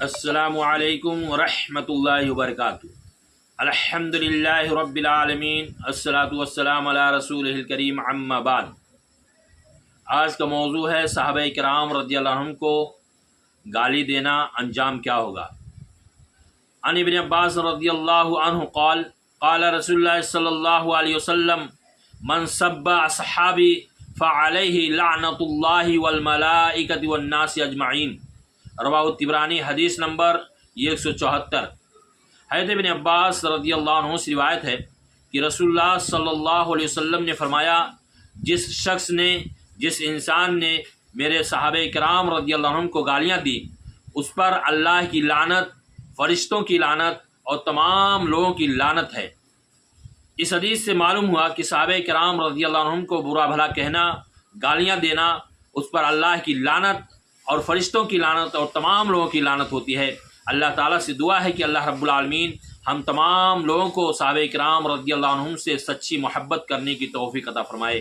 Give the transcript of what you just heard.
السلام علیکم ورحمۃ اللہ وبرکاتہ۔ الحمدللہ رب العالمین، الصلاۃ والسلام علی رسول الکریم، اما بعد۔ آج کا موضوع ہے صحابہ کرام رضی اللہ عنہم کو گالی دینا انجام کیا ہوگا۔ عن ابن عباس رضی اللہ عنہ قال قال رسول اللہ صلی اللہ علیہ وسلم من سب اصحابی فعلیہ لعنۃ اللہ والملائکۃ والناس اجمعین، رواہ الطبرانی، حدیث نمبر 174۔ حضرت ابن عباس رضی اللہ عنہ سے روایت ہے کہ رسول اللہ صلی اللہ علیہ وسلم نے فرمایا، جس انسان نے میرے صحابہ کرام رضی اللہ عنہ کو گالیاں دی، اس پر اللہ کی لعنت، فرشتوں کی لعنت اور تمام لوگوں کی لعنت ہے۔ اس حدیث سے معلوم ہوا کہ صحابہ کرام رضی اللہ عنہ کو برا بھلا کہنا، گالیاں دینا، اس پر اللہ کی لعنت اور فرشتوں کی لعنت اور تمام لوگوں کی لعنت ہوتی ہے۔ اللہ تعالیٰ سے دعا ہے کہ اللہ رب العالمین ہم تمام لوگوں کو صحابہ کرام رضی اللہ عنہم سے سچی محبت کرنے کی توفیق عطا فرمائے۔